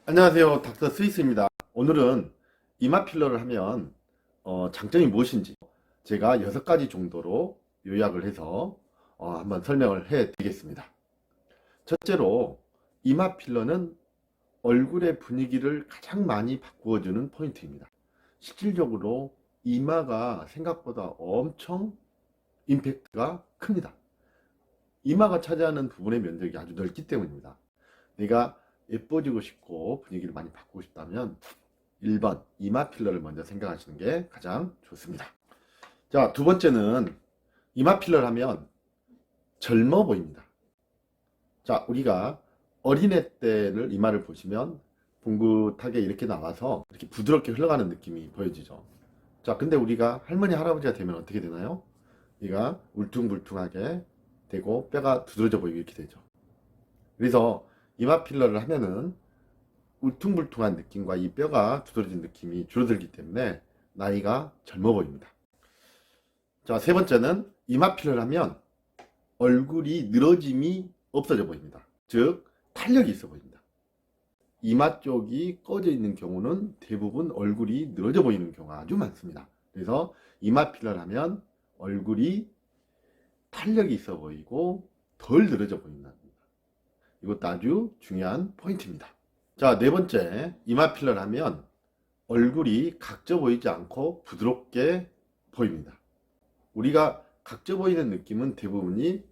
안녕하세요, 닥터 스위스입니다. 오늘은 이마 필러를 하면 장점이 무엇인지 제가 6가지 정도로 요약을 해서 한번 설명을 해 드리겠습니다. 첫째로, 이마 필러는 얼굴의 분위기를 가장 많이 바꾸어주는 포인트입니다. 실질적으로 이마가 생각보다 엄청 임팩트가 큽니다. 이마가 차지하는 부분의 면적이 아주 넓기 때문입니다. 내가 예뻐지고 싶고 분위기를 많이 바꾸고 싶다면 1번 이마 필러를 먼저 생각하시는 게 가장 좋습니다. 자, 두 번째는 이마 필러를 하면 젊어 보입니다. 자, 우리가 어린애 때를 이마를 보시면 봉긋하게 이렇게 나와서 이렇게 부드럽게 흘러가는 느낌이 보여지죠. 자, 근데 우리가 할머니 할아버지가 되면 어떻게 되나요? 얘가 울퉁불퉁하게 되고 뼈가 두드러져 보이고 이렇게 되죠. 그래서 이마 필러를 하면은 울퉁불퉁한 느낌과 이 뼈가 두드러진 느낌이 줄어들기 때문에 나이가 젊어 보입니다. 자, 세 번째는 이마 필러를 하면 얼굴이 늘어짐이 없어져 보입니다. 즉 탄력이 있어 보입니다. 이마 쪽이 꺼져 있는 경우는 대부분 얼굴이 늘어져 보이는 경우가 아주 많습니다. 그래서 이마 필러를 하면 얼굴이 탄력이 있어 보이고 덜 늘어져 보인다. 이것도 아주 중요한 포인트입니다. 자, 네 번째, 이마 필러를 하면 얼굴이 각져 보이지 않고 부드럽게 보입니다. 우리가 각져 보이는 느낌은 대부분이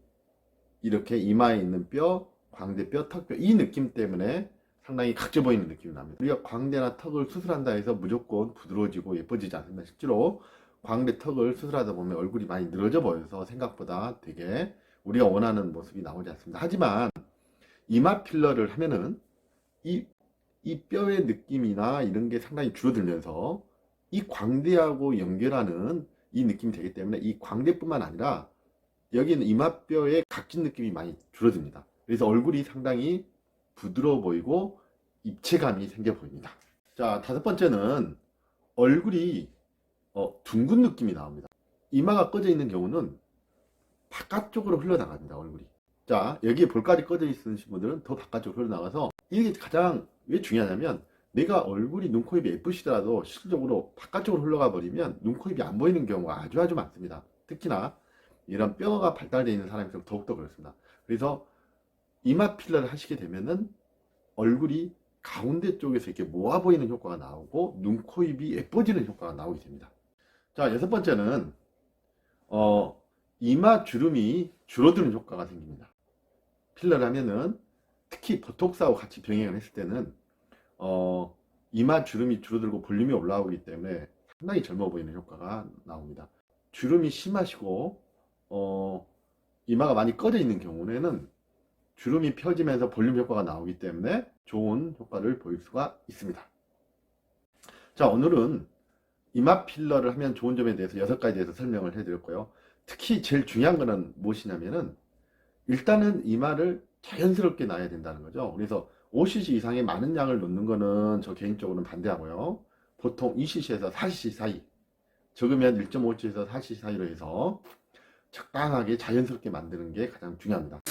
이렇게 이마에 있는 뼈, 광대뼈, 턱뼈 이 느낌 때문에 상당히 각져 보이는 느낌이 납니다. 우리가 광대나 턱을 수술한다 해서 무조건 부드러워지고 예뻐지지 않습니다. 실제로 광대, 턱을 수술하다 보면 얼굴이 많이 늘어져 보여서 생각보다 되게 우리가 원하는 모습이 나오지 않습니다. 하지만 이마 필러를 하면은 이 뼈의 느낌이나 이런 게 상당히 줄어들면서 이 광대하고 연결하는 이 느낌이 되기 때문에 이 광대뿐만 아니라 여기는 이마뼈의 각진 느낌이 많이 줄어듭니다. 그래서 얼굴이 상당히 부드러워 보이고 입체감이 생겨 보입니다. 자, 다섯 번째는 얼굴이 둥근 느낌이 나옵니다. 이마가 꺼져 있는 경우는 바깥쪽으로 흘러나갑니다, 얼굴이. 자, 여기에 볼까지 꺼져 있으신 분들은 더 바깥쪽으로 흘러나가서 이게 가장 왜 중요하냐면 내가 얼굴이 눈, 코, 입이 예쁘시더라도 실질적으로 바깥쪽으로 흘러가 버리면 눈, 코, 입이 안 보이는 경우가 아주 많습니다. 특히나 이런 뼈가 발달되어 있는 사람일수록 더욱더 그렇습니다. 그래서 이마 필러를 하시게 되면은 얼굴이 가운데 쪽에서 이렇게 모아 보이는 효과가 나오고 눈, 코, 입이 예뻐지는 효과가 나오게 됩니다. 자, 여섯 번째는 이마 주름이 줄어드는 효과가 생깁니다. 필러를 하면은 특히 보톡스하고 같이 병행을 했을 때는 이마 주름이 줄어들고 볼륨이 올라오기 때문에 상당히 젊어 보이는 효과가 나옵니다. 주름이 심하시고 이마가 많이 꺼져 있는 경우에는 주름이 펴지면서 볼륨 효과가 나오기 때문에 좋은 효과를 보일 수가 있습니다. 자, 오늘은 이마 필러를 하면 좋은 점에 대해서 6가지에 대해서 설명을 해드렸고요. 특히 제일 중요한 거는 무엇이냐면은 일단은 이마를 자연스럽게 놔야 된다는 거죠. 그래서 5cc 이상의 많은 양을 넣는 거는 저 개인적으로는 반대하고요. 보통 2cc에서 4cc 사이, 적으면 1.5cc에서 4cc 사이로 해서 적당하게 자연스럽게 만드는 게 가장 중요합니다.